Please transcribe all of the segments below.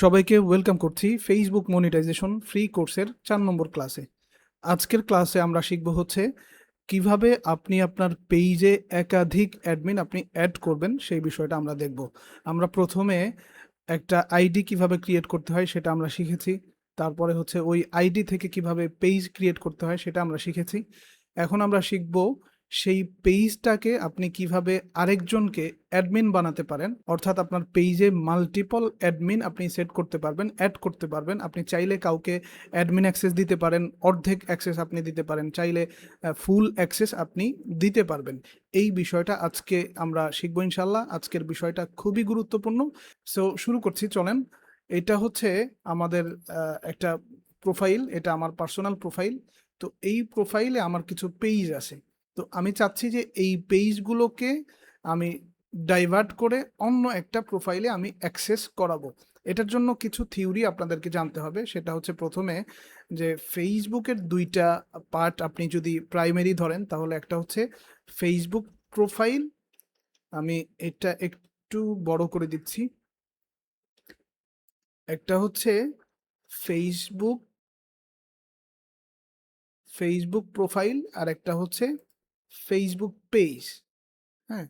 সবাইকে ওয়েলকাম করছি Facebook monetization free কোর্সের 4 নম্বর ক্লাসে। আজকের ক্লাসে আমরা শিখব হচ্ছে কিভাবে আপনি আপনার পেজে একাধিক অ্যাডমিন আপনি অ্যাড করবেন, সেই বিষয়টা আমরা দেখব। আমরা প্রথমে একটা আইডি কিভাবে ক্রিয়েট করতে হয় সেটা আমরা শিখেছি। তারপরে হচ্ছে ওই আইডি থেকে কিভাবে পেজ ক্রিয়েট করতে হয় সেটা আমরা শিখেছি। এখন আমরা শিখব সেই পেজটাকে আপনি কিভাবে আরেকজনকে অ্যাডমিন বানাতে পারেন, অর্থাৎ আপনার পেজে মাল্টিপল অ্যাডমিন আপনি সেট করতে পারবেন, অ্যাড করতে পারবেন। আপনি চাইলে কাউকে অ্যাডমিন অ্যাক্সেস দিতে পারেন, অর্ধেক অ্যাক্সেস আপনি দিতে পারেন, চাইলে ফুল অ্যাক্সেস আপনি দিতে পারবেন। এই বিষয়টা আজকে আমরা শিখবো ইনশাল্লাহ। আজকের বিষয়টা খুবই গুরুত্বপূর্ণ। সো শুরু করছি, চলেন। এটা হচ্ছে আমাদের একটা প্রোফাইল, এটা আমার পার্সোনাল প্রোফাইল। তো এই প্রোফাইলে আমার কিছু পেজ আছে। তো আমি চাচ্ছি যে এই পেজগুলোকে আমি ডাইভার্ট করে অন্য একটা প্রোফাইলে আমি অ্যাক্সেস করাবো। এটার জন্য কিছু থিওরি আপনাদেরকে জানতে হবে। সেটা হচ্ছে প্রথমে যে ফেসবুকের দুইটা পার্ট আপনি যদি প্রাইমারি ধরেন, তাহলে একটা হচ্ছে ফেসবুক প্রোফাইল। আমি এটা একটু বড় করে দিচ্ছি। একটা হচ্ছে ফেসবুক ফেসবুক প্রোফাইল আর একটা হচ্ছে ফেসবুক পেজ। হ্যাঁ,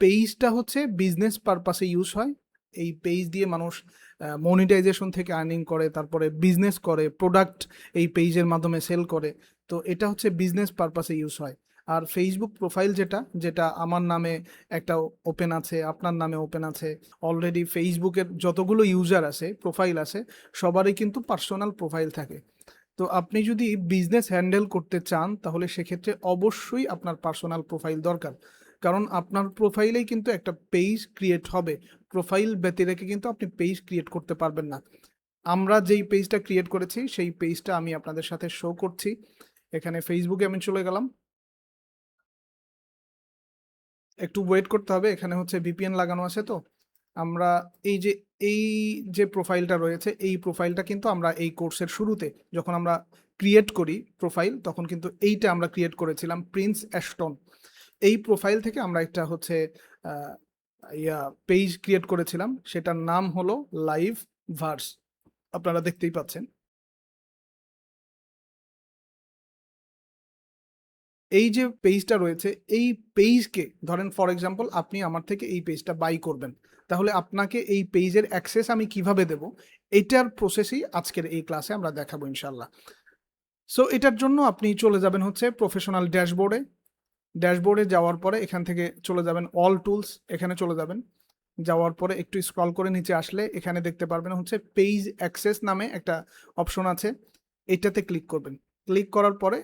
পেজটা হচ্ছে বিজনেস পারপাসে ইউজ হয়। এই পেজ দিয়ে মানুষ মনিটাইজেশন থেকে আর্নিং করে, তারপরে বিজনেস করে, প্রোডাক্ট এই পেজের মাধ্যমে সেল করে। তো এটা হচ্ছে বিজনেস পারপাসে ইউজ হয়। আর ফেসবুক প্রোফাইল যেটা যেটা আমার নামে একটা ওপেন আছে, আপনার নামে ওপেন আছে, অলরেডি ফেসবুকের যতগুলো ইউজার আছে, প্রোফাইল আছে, সবারই কিন্তু পার্সোনাল প্রোফাইল থাকে। তো আপনি যদি বিজনেস হ্যান্ডেল করতে চান, তাহলে সেক্ষেত্রে অবশ্যই আপনার পার্সোনাল প্রোফাইল দরকার। কারণ আপনার প্রোফাইলেই কিন্তু একটা পেজ ক্রিয়েট হবে। প্রোফাইল ব্যতি রেখে কিন্তু আপনি পেজ ক্রিয়েট করতে পারবেন না। আমরা যেই পেজটা ক্রিয়েট করেছি সেই পেজটা আমি আপনাদের সাথে শো করছি। এখানে ফেসবুকে আমি চলে গেলাম। একটু ওয়েট করতে হবে, এখানে হচ্ছে ভিপিএন লাগানো আছে। তো আমরা এই যে এই যে প্রোফাইলটা রয়েছে, এই প্রোফাইলটা কিন্তু আমরা এই কোর্সের শুরুতে যখন আমরা ক্রিয়েট করি প্রোফাইল, তখন কিন্তু এইটা আমরা ক্রিয়েট করেছিলাম, প্রিন্স অ্যাশটন। এই প্রোফাইল থেকে আমরা একটা হচ্ছে আহ, পেজ ক্রিয়েট করেছিলাম, সেটার নাম হলো লাইভ ভার্স। আপনারা দেখতেই পাচ্ছেন। এই যে পেজটা রয়েছে, এই পেজকে ধরেন ফর এক্সাম্পল আপনি আমার থেকে এই পেজটা বাই করবেন, তাহলে আপনাকে এই পেজের অ্যাক্সেস আমি কিভাবে দেব, এটার প্রসেসই আজকের এই ক্লাসে আমরা দেখাবো ইনশাল্লাহ। সো এটার জন্য আপনি চলে যাবেন হচ্ছে প্রফেশনাল ড্যাশবোর্ডে। ড্যাশবোর্ডে যাওয়ার পরে এখান থেকে চলে যাবেন অল টুলস, এখানে চলে যাবেন। যাওয়ার পরে একটু স্ক্রল করে নিচে আসলে এখানে দেখতে পারবেন হচ্ছে পেজ অ্যাক্সেস নামে একটা অপশন আছে, এটাতে ক্লিক করবেন। ক্লিক করার পরে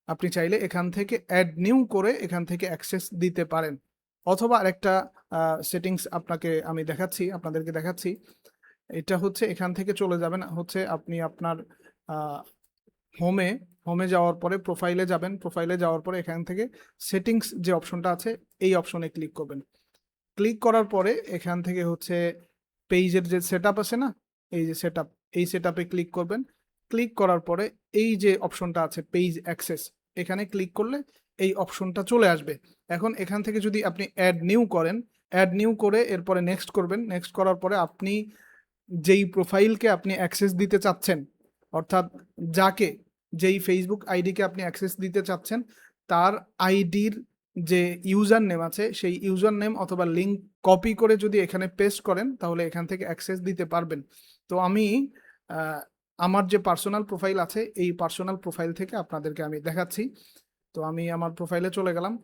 আপনি চাইলে এখান থেকে অ্যাড নিউ করে এখান থেকে অ্যাক্সেস দিতে পারেন। অথবা আরেকটা সেটিংস আপনাকে আমি দেখাচ্ছি, আপনাদেরকে দেখাচ্ছি। এটা হচ্ছে এখান থেকে চলে যাবেন হচ্ছে আপনি আপনার হোমে। হোমে যাওয়ার পরে প্রোফাইলে যাবেন। প্রোফাইলে যাওয়ার পরে এখান থেকে সেটিংস যে অপশনটা আছে, এই অপশনে ক্লিক করবেন। ক্লিক করার পরে এখান থেকে হচ্ছে পেজের যে সেট আছে না, এই যে সেট এই সেট ক্লিক করবেন। ক্লিক করার পরে এই যে অপশনটা আছে পেজ অ্যাক্সেস, এখানে ক্লিক করলে এই অপশনটা চলে আসবে। এখন এখান থেকে যদি আপনি অ্যাড নিউ করেন, অ্যাড নিউ করে এরপরে নেক্সট করবেন। নেক্সট করার পরে আপনি যেই প্রোফাইলকে আপনি অ্যাক্সেস দিতে চাচ্ছেন, অর্থাৎ যাকে, যেই ফেসবুক আইডিকে আপনি অ্যাক্সেস দিতে চাচ্ছেন, তার আইডির যে ইউজার নেম আছে, সেই ইউজার নেম অথবা লিঙ্ক কপি করে যদি এখানে পেস্ট করেন, তাহলে এখান থেকে অ্যাক্সেস দিতে পারবেন। তো আমি আহ, আমার যে পার্সোনাল প্রোফাইল আছে, এই পার্সোনাল প্রোফাইল থেকে আপনাদেরকে আমি দেখাচ্ছি। তো আমি আমার প্রোফাইলে চলে গেলাম।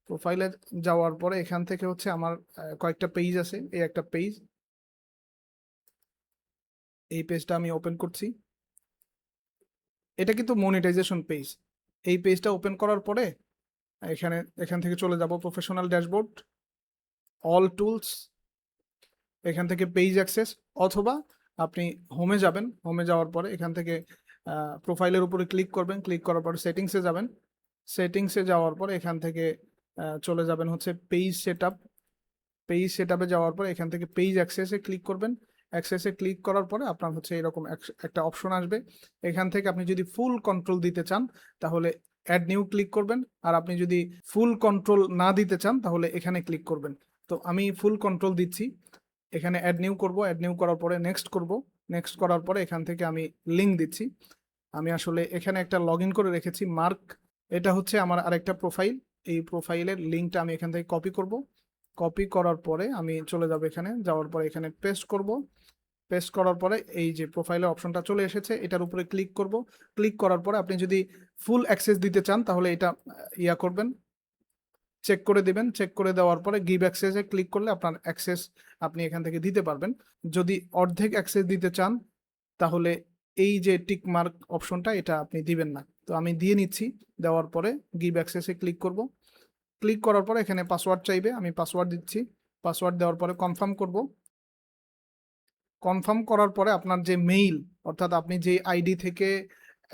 প্রোফাইলে যাওয়ার পরে এখান থেকে হচ্ছে আমার কয়েকটা পেজ আছে, এই একটা পেজ, এই পেজটা আমি ওপেন করছি। এটা কিন্তু মনিটাইজেশন পেজ। এই পেজটা ওপেন করার পরে এখানে এখান থেকে চলে যাব প্রফেশনাল ড্যাশবোর্ড, অল টুলস, এখান থেকে পেজ অ্যাক্সেস, অথবা আপনি হোমে যাবেন। হোমে যাওয়ার পরে এখান থেকে প্রোফাইলের উপরে ক্লিক করবেন। ক্লিক করার পরে সেটিংসে যাবেন। সেটিংসে যাওয়ার পরে এখান থেকে চলে যাবেন হচ্ছে পেজ সেটআপ। পেজ সেটআপে যাওয়ার পরে এখান থেকে পেজ অ্যাক্সেসে ক্লিক করবেন। অ্যাক্সেসে ক্লিক করার পরে আপনার হচ্ছে এরকম একটা অপশন আসবে। এখান থেকে আপনি যদি ফুল কন্ট্রোল দিতে চান, তাহলে অ্যাড নিউ ক্লিক করবেন। আর আপনি যদি ফুল কন্ট্রোল না দিতে চান, তাহলে এখানে ক্লিক করবেন। তো আমি ফুল কন্ট্রোল দিচ্ছি, এখানে অ্যাড নিউ করব, অ্যাড নিউ করার পরে নেক্সট করব, নেক্সট করার পরে এখান থেকে আমি লিঙ্ক দিচ্ছি। আমি আসলে এখানে একটা লগ ইন করে রেখেছি মার্ক, এটা হচ্ছে আমার আরেকটা প্রোফাইল। এই প্রোফাইলের লিঙ্কটা আমি এখান থেকে কপি করব, কপি করার পরে আমি চলে যাব, এখানে যাওয়ার পরে এখানে পেস্ট করব, পেস্ট করার পরে এই যে প্রোফাইলের অপশনটা চলে এসেছে, এটার উপরে ক্লিক করব। ক্লিক করার পরে আপনি যদি ফুল অ্যাক্সেস দিতে চান তাহলে এটা ইয়া করবেন, চেক করে দিবেন। চেক করে দেওয়ার পরে গিভ অ্যাক্সেসে ক্লিক করলে আপনার অ্যাক্সেস আপনি এখান থেকে দিতে পারবেন। যদি অর্ধেক অ্যাক্সেস দিতে চান তাহলে এই যে টিক মার্ক অপশনটা এটা আপনি দিবেন না। তো আমি দিয়ে নিচ্ছি, দেওয়ার পরে গিভ অ্যাক্সেসে ক্লিক করব। ক্লিক করার পরে এখানে পাসওয়ার্ড চাইবে, আমি পাসওয়ার্ড দিচ্ছি। পাসওয়ার্ড দেওয়ার পরে কনফার্ম করব। কনফার্ম করার পরে আপনার যে মেইল, অর্থাৎ আপনি যে আইডি থেকে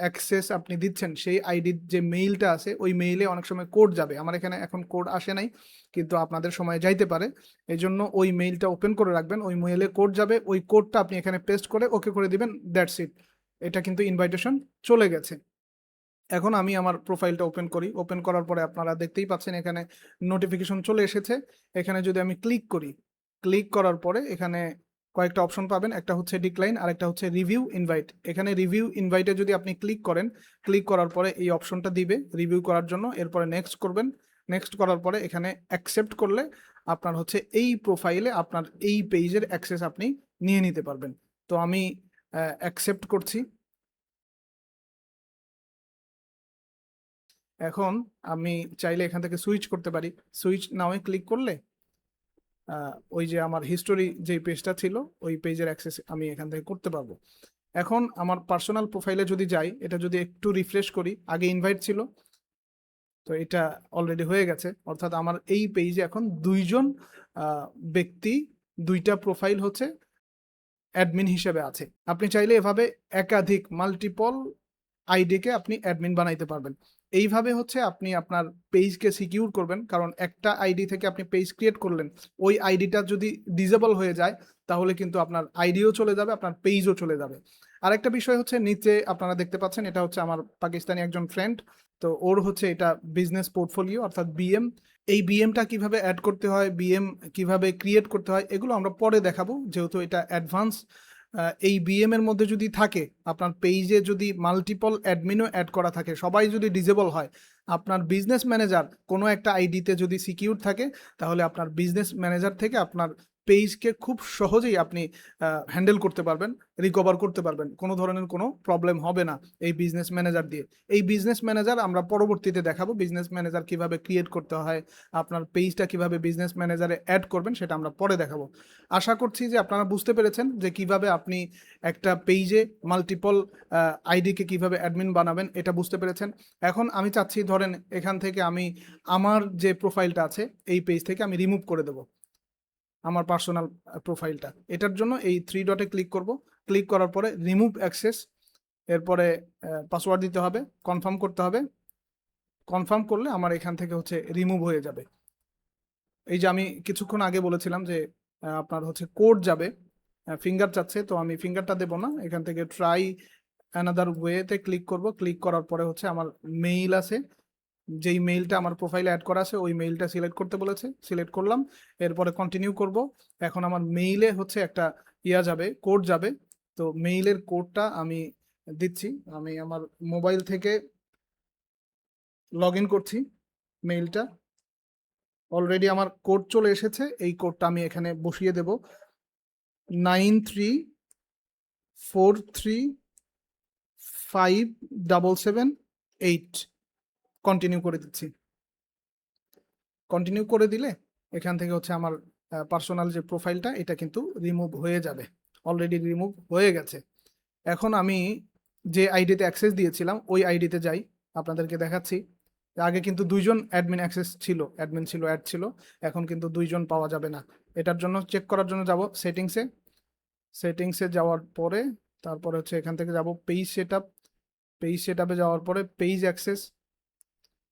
অ্যাক্সেস আপনি দিচ্ছেন সেই আইডির যে মেইলটা আছে ওই মেইলে অনেক সময় কোড যাবে। আমার এখানে এখন কোড আসে নাই, কিন্তু আপনাদের সময় যাইতে পারে, এই জন্য ওই মেইলটা ওপেন করে রাখবেন। ওই মেইলে কোড যাবে, ওই কোডটা আপনি এখানে পেস্ট করে ওকে করে দিবেন, দ্যাটস ইট। এটা কিন্তু ইনভাইটেশন চলে গেছে। এখন আমি আমার প্রোফাইলটা ওপেন করি, ওপেন করার পরে আপনারা দেখতেই পাচ্ছেন এখানে নোটিফিকেশন চলে এসেছে। এখানে যদি আমি ক্লিক করি, ক্লিক করার পরে এখানে কয়েকটা অপশন পাবেন, একটা হচ্ছে ডিক্লাইন আর একটা হচ্ছে রিভিউ ইনভাইট। এখানে রিভিউ ইনভাইটে যদি আপনি ক্লিক করেন, ক্লিক করার পরে এই অপশনটা দিবে রিভিউ করার জন্য, এরপরে নেক্সট করবেন। নেক্সট করার পরে এখানে অ্যাকসেপ্ট করলে আপনার হচ্ছে এই প্রোফাইলে আপনার এই পেজের অ্যাক্সেস আপনি নিয়ে নিতে পারবেন। তো আমি অ্যাকসেপ্ট করছি। এখন আমি চাইলে এখান থেকে সুইচ করতে পারি, সুইচ নাওয়ে ক্লিক করলে ওই যে আমার হিস্টোরি যে পেজটা ছিল ওই পেজের অ্যাক্সেস আমি এখান থেকে করতে পারবো। এখন আমার পার্সোনাল প্রোফাইলে যদি যাই, এটা যদি একটু রিফ্রেশ করি, আগে ইনভাইট ছিল, তো এটা অলরেডি হয়ে গেছে, অর্থাৎ আমার এই পেজে এখন দুইজন ব্যক্তি, দুইটা প্রোফাইল হচ্ছে অ্যাডমিন হিসেবে আছে। আপনি চাইলে এভাবে একাধিক মাল্টিপল আইডিকে আপনি অ্যাডমিন বানাইতে পারবেন। এইভাবে হচ্ছে আপনি আপনার পেজকে সিকিউর করবেন, কারণ একটা আইডি থেকে আপনি পেজ ক্রিয়েট করলেন, ওই আইডিটা যদি ডিজেবল হয়ে যায় তাহলে কিন্তু আপনার আইডিও চলে যাবে, আপনার পেজও চলে যাবে। আরেকটা বিষয় হচ্ছে নিচে আপনারা দেখতে পাচ্ছেন, এটা হচ্ছে আমার পাকিস্তানি একজন ফ্রেন্ড, তো ওর হচ্ছে এটা বিজনেস পোর্টফোলিও অর্থাৎ বিএম। এই বিএমটা কিভাবে অ্যাড করতে হয়, বিএম কিভাবে ক্রিয়েট করতে হয়, এগুলো আমরা পরে দেখাবো, যেহেতু এটা অ্যাডভান্স। এই বিএম এর মধ্যে যদি থাকে, আপনার পেজে যদি মাল্টিপল অ্যাডমিনও অ্যাড করা থাকে, সবাই যদি ডিজেবল হয়, আপনার বিজনেস ম্যানেজার কোনো একটা আইডিতে যদি সিকিউর থাকে, তাহলে আপনার বিজনেস ম্যানেজার থেকে আপনার পেজকে খুব সহজেই আপনি হ্যান্ডেল করতে পারবেন, রিকভার করতে পারবেন, কোনো ধরনের কোনো প্রবলেম হবে না এই বিজনেস ম্যানেজার দিয়ে। এই বিজনেস ম্যানেজার আমরা পরবর্তীতে দেখাবো, বিজনেস ম্যানেজার কিভাবে ক্রিয়েট করতে হয়, আপনার পেজটা কিভাবে বিজনেস ম্যানেজারে অ্যাড করবেন সেটা আমরা পরে দেখাবো। আশা করছি যে আপনারা বুঝতে পেরেছেন যে কিভাবে আপনি একটা পেজে মাল্টিপল আইডিকে কিভাবে অ্যাডমিন বানাবেন, এটা বুঝতে পেরেছেন। এখন আমি চাচ্ছি, ধরেন এখান থেকে আমি আমার যে প্রোফাইলটা আছে এই পেজ থেকে আমি রিমুভ করে দেব আমার পার্সোনাল প্রোফাইলটা। এটার জন্য এই থ্রি ডটে ক্লিক করব, ক্লিক করার পরে রিমুভ অ্যাক্সেস, এরপরে পাসওয়ার্ড দিতে হবে, কনফার্ম করতে হবে। কনফার্ম করলে আমার এখান থেকে হচ্ছে রিমুভ হয়ে যাবে। এই যে আমি কিছুক্ষণ আগে বলেছিলাম যে আপনার হচ্ছে কোড যাবে, ফিঙ্গার চাচ্ছে, তো আমি ফিঙ্গারটা দেবো না, এখান থেকে ট্রাই অ্যানাদার ওয়েতে ক্লিক করব। ক্লিক করার পরে হচ্ছে আমার মেইল আছে, যেই মেইলটা আমার প্রোফাইলে অ্যাড করা আছে ওই মেইলটা সিলেক্ট করতে বলেছে, সিলেক্ট করলাম, এরপরে কন্টিনিউ করব। এখন আমার মেইলে হচ্ছে একটা ইয়া যাবে, কোড যাবে, তো মেইলের কোডটা আমি দিচ্ছি। আমি আমার মোবাইল থেকে লগ ইন করছি, মেইলটা অলরেডি আমার কোড চলে এসেছে, এই কোডটা আমি এখানে বসিয়ে দেব, 93435778। কন্টিনিউ করে দিচ্ছি। কন্টিনিউ করে দিলে এখান থেকে হচ্ছে আমার পার্সোনাল যে প্রোফাইলটা এটা কিন্তু রিমুভ হয়ে যাবে, অলরেডি রিমুভ হয়ে গেছে। এখন আমি যে আইডিতে অ্যাক্সেস দিয়েছিলাম ওই আইডিতে যাই, আপনাদেরকে দেখাচ্ছি। আগে কিন্তু দুইজন অ্যাডমিন অ্যাক্সেস ছিল, অ্যাডমিন ছিল, অ্যাড ছিল, এখন কিন্তু দুইজন পাওয়া যাবে না। এটার জন্য চেক করার জন্য যাব সেটিংসে, সেটিংসে যাওয়ার পরে তারপরে হচ্ছে এখান থেকে যাব পেজ সেটআপ, পেজ সেটআপে যাওয়ার পরে পেজ অ্যাক্সেস,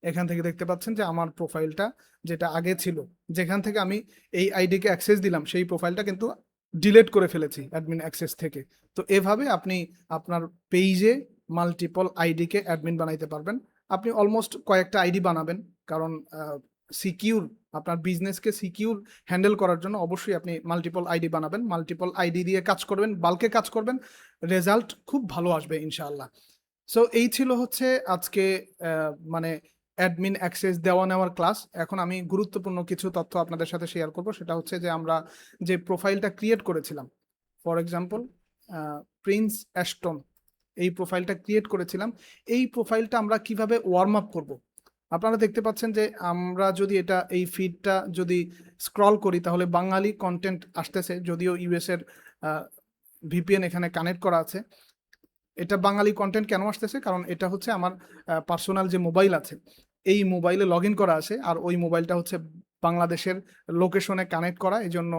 এখান থেকে দেখতে পাচ্ছেন যে আমার প্রোফাইলটা যেটা আগে ছিল, যেখান থেকে আমি এই আইডিকে অ্যাক্সেস দিলাম সেই প্রোফাইলটা কিন্তু ডিলিট করে ফেলেছি অ্যাডমিন অ্যাক্সেস থেকে। তো এভাবে আপনি আপনার পেজে মাল্টিপল আইডিকে অ্যাডমিন বানাইতে পারবেন। আপনি অলমোস্ট কয়েকটা আইডি বানাবেন, কারণ সিকিউর, আপনার বিজনেসকে সিকিউর হ্যান্ডেল করার জন্য অবশ্যই আপনি মাল্টিপল আইডি বানাবেন, মাল্টিপল আইডি দিয়ে কাজ করবেন, বাল্কে কাজ করবেন, রেজাল্ট খুব ভালো আসবে ইনশাআল্লাহ। সো এই ছিল হচ্ছে আজকে মানে অ্যাডমিন অ্যাক্সেস দেওয়া নেওয়ার ক্লাস। এখন আমি গুরুত্বপূর্ণ কিছু তথ্য আপনাদের সাথে শেয়ার করব। সেটা হচ্ছে যে আমরা যে প্রোফাইলটা ক্রিয়েট করেছিলাম, ফর এক্সাম্পল প্রিন্স অ্যাশটন, এই প্রোফাইলটা ক্রিয়েট করেছিলাম। এই প্রোফাইলটা আমরা কিভাবে ওয়ার্ম আপ করব? আপনারা দেখতে পাচ্ছেন যে আমরা যদি এই ফিডটা যদি স্ক্রল করি তাহলে বাঙালি কন্টেন্ট আসতেছে, যদিও ইউএস এর ভিপিএন এখানে কানেক্ট করা আছে। এটা বাঙালি কন্টেন্ট কেন আসতেছে? কারণ এটা হচ্ছে আমার পার্সোনাল যে মোবাইল আছে, এই মোবাইলে লগ ইন করা আছে, আর ওই মোবাইলটা হচ্ছে বাংলাদেশের লোকেশনে কানেক্ট করা, এই জন্য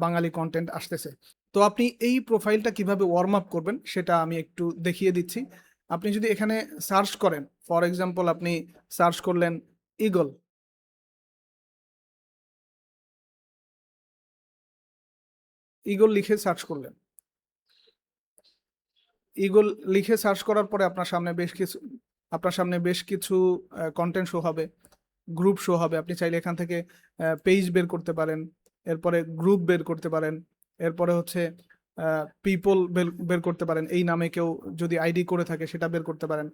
বাঙালি কন্টেন্ট আসতেছে। তো আপনি এই প্রোফাইলটা কিভাবে ওয়ার্ম আপ করবেন সেটা আমি একটু দেখিয়ে দিচ্ছি। আপনি যদি এখানে সার্চ করেন, ফর এক্সাম্পল আপনি সার্চ করলেন ঈগল, ঈগল লিখে সার্চ করলেন। ঈগল লিখে সার্চ করার পরে আপনার সামনে বেশ কিছু কন্টেন্ট শো হবে, গ্রুপ শো হবে। আপনি চাইলে এখান থেকে পেজ বের করতে পারেন, এরপরে গ্রুপ বের করতে পারেন, এরপরে হচ্ছে পিপল বের করতে পারেন। এই নামে কেউ যদি আইডি করে থাকে সেটা বের করতে পারেন।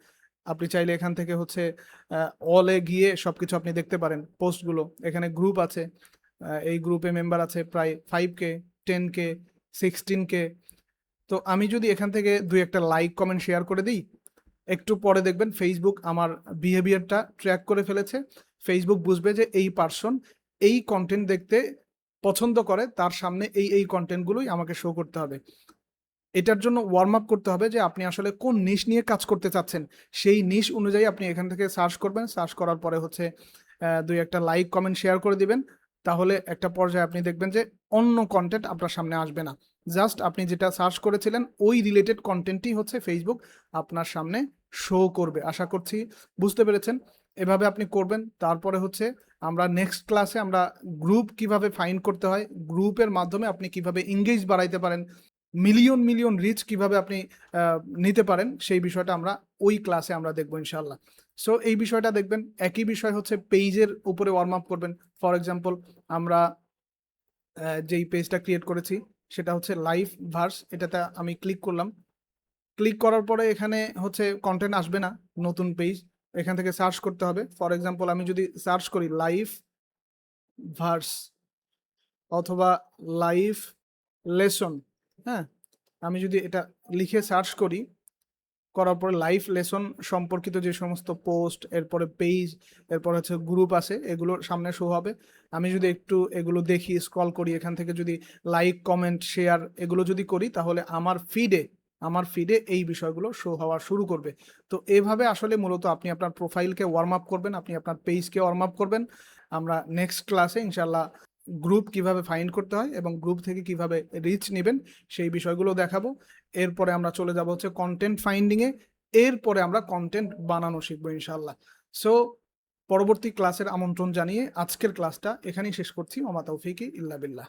আপনি চাইলে এখান থেকে হচ্ছে অলে গিয়ে সবকিছু আপনি দেখতে পারেন পোস্টগুলো। এখানে গ্রুপ আছে, এই গ্রুপে মেম্বার আছে প্রায় 5K, 10K, 16K। তো আমি যদি এখান থেকে দুই একটা লাইক কমেন্ট শেয়ার করে দিই, একটু পরে দেখবেন ফেসবুক আমার বিহেভিয়ারটা ট্র্যাক করে ফেলেছে। ফেসবুক বুঝবে যে এই পার্সন এই কন্টেন্ট দেখতে পছন্দ করে, তার সামনে এই কন্টেন্টগুলোই আমাকে শো করতে হবে। এটার জন্য ওয়ার্ম আপ করতে হবে যে আপনি আসলে কোন নিশ নিয়ে কাজ করতে চাচ্ছেন। সেই নিশ অনুযায়ী আপনি এখান থেকে সার্চ করবেন। সার্চ করার পরে হচ্ছে দুই একটা লাইক কমেন্ট শেয়ার করে দিবেন। তাহলে একটা পর্যায়ে আপনি দেখবেন যে অন্য কন্টেন্ট আপনার সামনে আসবে না। জাস্ট আপনি যেটা সার্চ করেছিলেন ওই রিলেটেড কন্টেন্টই হচ্ছে ফেসবুক আপনার সামনে শো করবে। আশা করছি বুঝতে পেরেছেন। এভাবে আপনি করবেন। তারপরে হচ্ছে আমরা নেক্সট ক্লাসে আমরা গ্রুপ কিভাবে ফাইন্ড করতে হয়, গ্রুপের মাধ্যমে আপনি কিভাবে এনগেজ বাড়াইতে পারেন, মিলিয়ন মিলিয়ন রিচ কিভাবে আপনি নিতে পারেন, সেই বিষয়টা আমরা ওই ক্লাসে আমরা দেখবো ইনশাল্লাহ। সো এই বিষয়টা দেখবেন। একই বিষয় হচ্ছে পেজের উপরে ওয়ার্ম আপ করবেন। ফর এক্সাম্পল আমরা যেই পেজটা ক্রিয়েট করেছি সেটা হচ্ছে লাইভ ভার্স, এটাতে আমি ক্লিক করলাম। ক্লিক করার পরে এখানে হচ্ছে কন্টেন্ট আসবে না, নতুন পেজ। এখান থেকে সার্চ করতে হবে। ফর এক্সাম্পল আমি যদি সার্চ করি লাইভ ভার্স অথবা লাইভ লেসন, হ্যাঁ, আমি যদি এটা লিখে সার্চ করি, করার পরে লাইভ লেসন সম্পর্কিত যে সমস্ত পোস্ট, এরপরে পেজ, এরপর হচ্ছে গ্রুপ আছে, এগুলোর সামনে শো হবে। আমি যদি একটু এগুলো দেখি, স্ক্রল করি, এখান থেকে যদি লাইক কমেন্ট শেয়ার এগুলো যদি করি, তাহলে আমার ফিডে এই বিষয়গুলো শো হওয়া শুরু করবে। তো এভাবে আসলে মূলত আপনি আপনার প্রোফাইলকে ওয়ার্ম আপ করবেন, আপনি আপনার পেজকে ওয়ার্ম আপ করবেন। আমরা নেক্সট ক্লাসে ইনশাল্লাহ গ্রুপ কিভাবে ফাইন্ড করতে হয় এবং গ্রুপ থেকে কিভাবে রিচ নেবেন সেই বিষয়গুলো দেখাবো। এরপরে আমরা চলে যাব হচ্ছে কন্টেন্ট ফাইন্ডিং এ। এরপরে আমরা কন্টেন্ট বানানো শিখবো ইনশাল্লাহ। সো পরবর্তী ক্লাসের আমন্ত্রণ জানিয়ে আজকের ক্লাসটা এখানেই শেষ করছি। ওমা তৌফিকি ইল্লা বিল্লাহ।